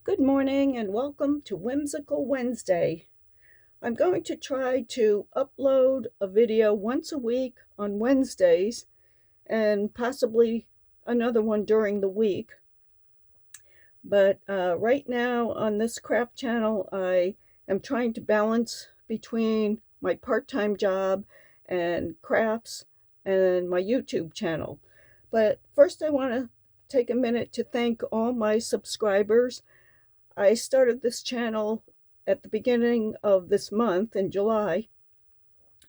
Good morning and welcome to Whimsical Wednesday. I'm going to try to upload a video once a week on Wednesdays and possibly another one during the week. But right now on this craft channel, I am trying to balance between my part-time job and crafts and my YouTube channel. But first I want to take a minute to thank all my subscribers. I started this channel at the beginning of this month in July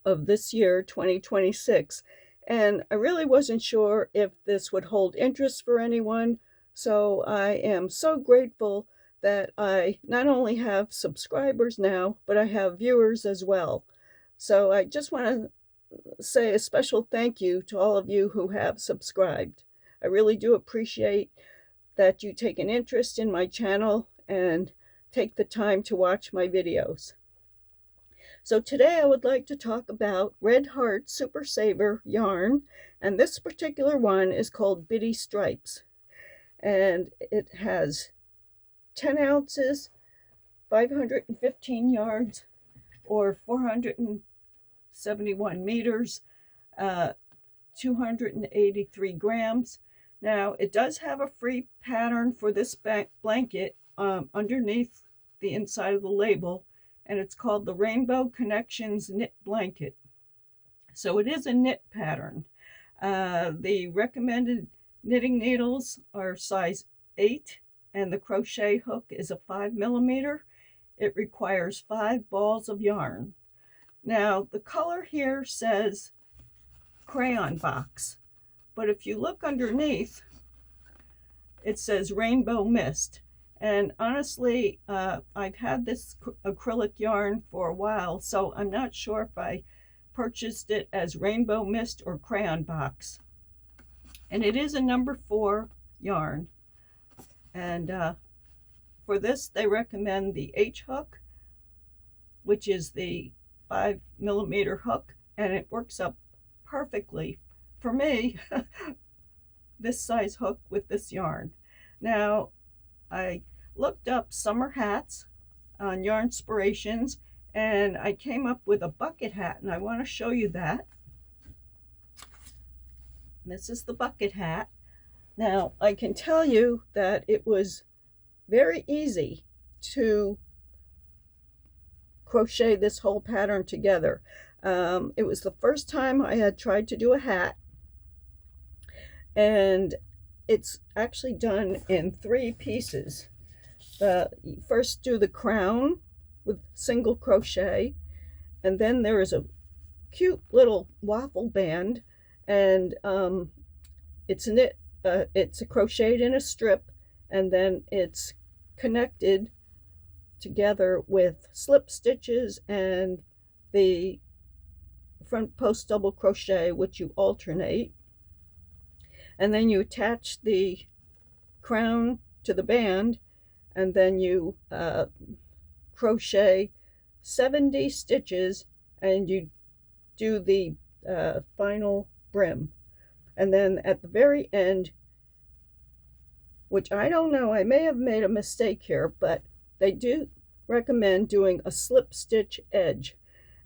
of this year, 2026, and I really wasn't sure if this would hold interest for anyone, so I am so grateful that I not only have subscribers now, but I have viewers as well. So I just want to say a special thank you to all of you who have subscribed. I really do appreciate that you take an interest in my channel and take the time to watch my videos. So today I would like to talk about Red Heart Super Saver yarn, and this particular one is called Bitty Stripes, and it has 10 ounces, 515 yards, or 471 meters, 283 grams. Now, it does have a free pattern for this blanket underneath the inside of the label, and it's called the Rainbow Connections Knit Blanket. So it is a knit pattern. The recommended knitting needles are size 8, and the crochet hook is a 5mm. It requires 5 balls of yarn. Now, the color here says crayon box, but if you look underneath, it says Rainbow Mist. And honestly, I've had this acrylic yarn for a while, so I'm not sure if I purchased it as Rainbow Mist or Crayon Box. And it is a number 4 yarn. And for this, they recommend the H hook, which is the 5mm hook, and it works up perfectly for me, this size hook with this yarn. Now, I looked up summer hats on Yarnspirations, and I came up with a bucket hat, and I want to show you that. This is the bucket hat. Now, I can tell you that it was very easy to crochet this whole pattern together. It was the first time I had tried to do a hat, and it's actually done in 3 pieces. You first do the crown with single crochet, and then there is a cute little waffle band, and it's crocheted in a strip, and then it's connected together with slip stitches and the front post double crochet, which you alternate. And then you attach the crown to the band, and then you crochet 70 stitches, and you do the final brim. And then at the very end, which I don't know, I may have made a mistake here, but they do recommend doing a slip stitch edge.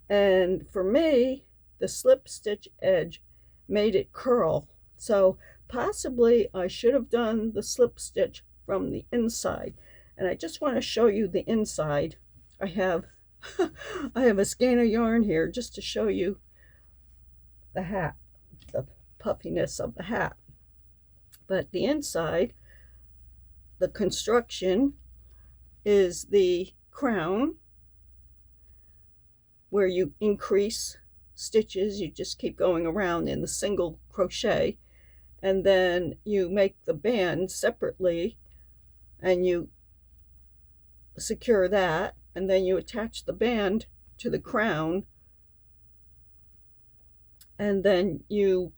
And for me, the slip stitch edge made it curl. So possibly I should have done the slip stitch from the inside. And I just want to show you the inside. I have a skein of yarn here just to show you the hat, the puffiness of the hat. But the inside, the construction is the crown, where you increase stitches. You just keep going around in the single crochet, and then you make the band separately, and you secure that, and then you attach the band to the crown, and then you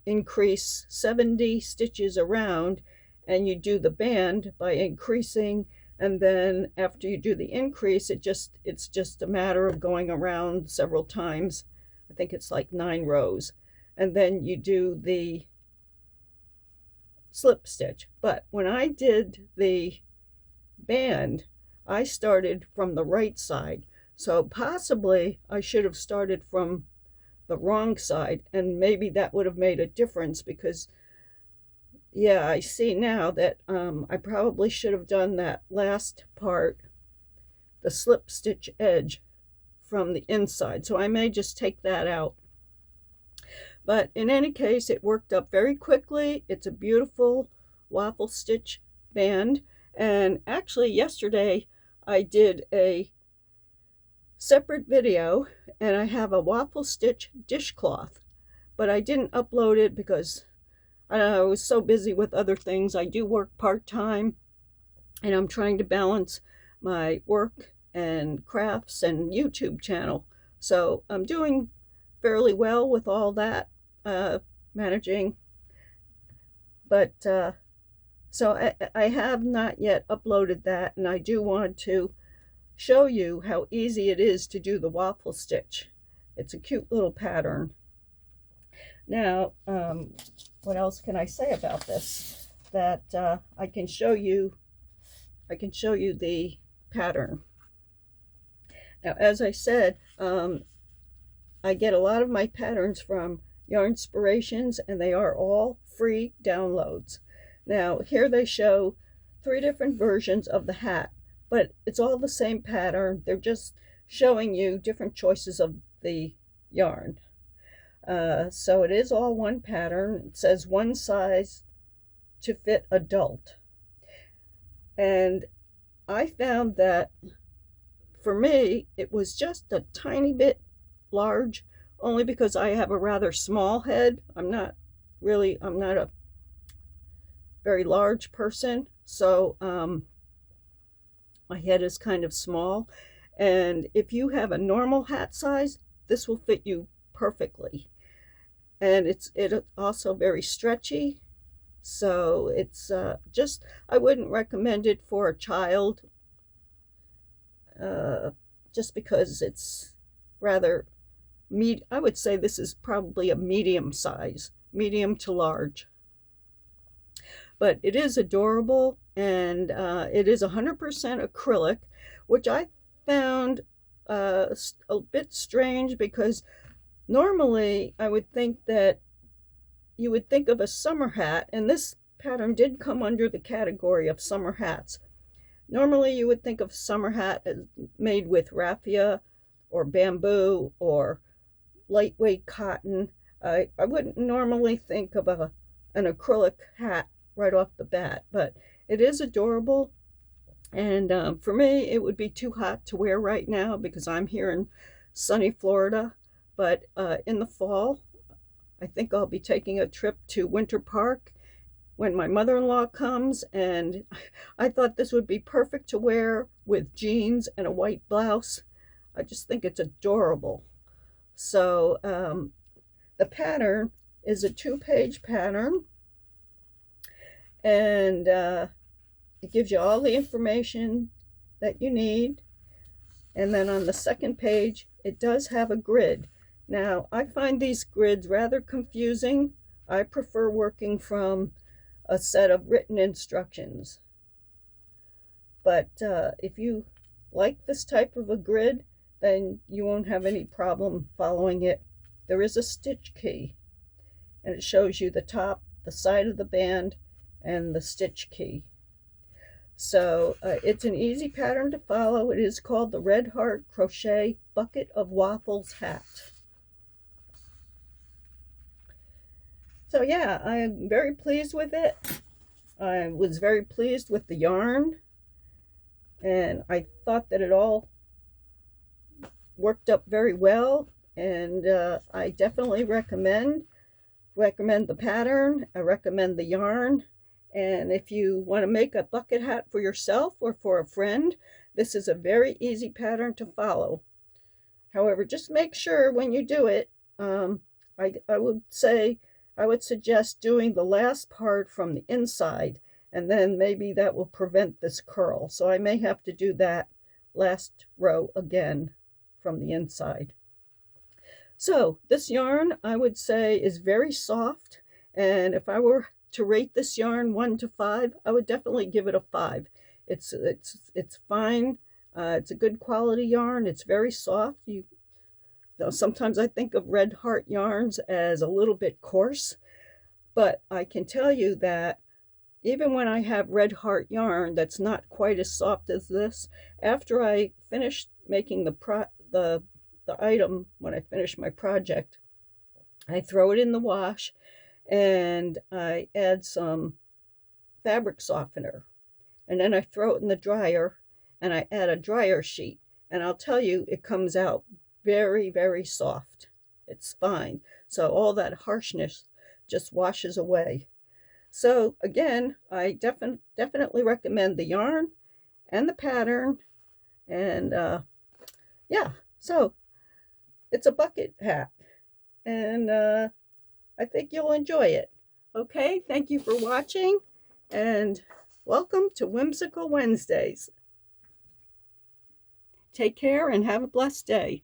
increase 70 stitches around, and you do the band by increasing, and then after you do the increase, it's just a matter of going around several times. I think it's like 9 rows, and then you do the slip stitch. But when I did the band, I started from the right side. So possibly I should have started from the wrong side, and maybe that would have made a difference, because yeah, I see now that I probably should have done that last part, the slip stitch edge, from the inside. So I may just take that out. But in any case, it worked up very quickly. It's a beautiful waffle stitch band. And actually yesterday I did a separate video, and I have a waffle stitch dishcloth, but I didn't upload it because I was so busy with other things. I do work part-time, and I'm trying to balance my work and crafts and YouTube channel. So I'm doing fairly well with all that, managing. But so I have not yet uploaded that, and I do want to show you how easy it is to do the waffle stitch. It's a cute little pattern. Now, what else can I say about this? That I can show you the pattern. Now, as I said, I get a lot of my patterns from Yarnspirations, and they are all free downloads. Now, here they show 3 different versions of the hat, but it's all the same pattern. They're just showing you different choices of the yarn. So it is all one pattern. It says one size to fit adult. And I found that for me, it was just a tiny bit large, only because I have a rather small head. I'm not a very large person. So my head is kind of small. And if you have a normal hat size, this will fit you perfectly. And it's also very stretchy. So it's just, I wouldn't recommend it for a child, just because it's rather I would say this is probably a medium size, medium to large. But it is adorable, and it is 100% acrylic, which I found a bit strange, because normally I would think that you would think of a summer hat, and this pattern did come under the category of summer hats. Normally you would think of summer hat as made with raffia or bamboo or lightweight cotton. I wouldn't normally think of an acrylic hat right off the bat, but it is adorable. And for me, it would be too hot to wear right now because I'm here in sunny Florida. But in the fall, I think I'll be taking a trip to Winter Park when my mother-in-law comes, and I thought this would be perfect to wear with jeans and a white blouse. I just think it's adorable. So the pattern is a 2-page pattern, and it gives you all the information that you need. And then on the second page, it does have a grid. Now, I find these grids rather confusing. I prefer working from a set of written instructions. But if you like this type of a grid, then you won't have any problem following it. There is a stitch key, and it shows you the top, the side of the band, and the stitch key. So it's an easy pattern to follow. It is called the Red Heart Crochet Bucket of Waffles Hat. So yeah, I am very pleased with it. I was very pleased with the yarn, and I thought that it all worked up very well, and I definitely recommend the pattern. I recommend the yarn. And if you want to make a bucket hat for yourself or for a friend, this is a very easy pattern to follow. However, just make sure when you do it, I would suggest doing the last part from the inside, and then maybe that will prevent this curl. So I may have to do that last row again from the inside. So this yarn, I would say, is very soft, and if I were to rate this yarn 1 to 5, I would definitely give it a 5. It's fine. It's a good quality yarn. It's very soft. Sometimes I think of Red Heart yarns as a little bit coarse, but I can tell you that even when I have Red Heart yarn that's not quite as soft as this, after I finish making the item, when I finish my project, I throw it in the wash and I add some fabric softener, and then I throw it in the dryer and I add a dryer sheet, and I'll tell you, it comes out very, very soft. It's fine. So all that harshness just washes away. So again, I definitely recommend the yarn and the pattern. And yeah, so it's a bucket hat, and I think you'll enjoy it. Okay, thank you for watching, and welcome to Whimsical Wednesdays. Take care and have a blessed day.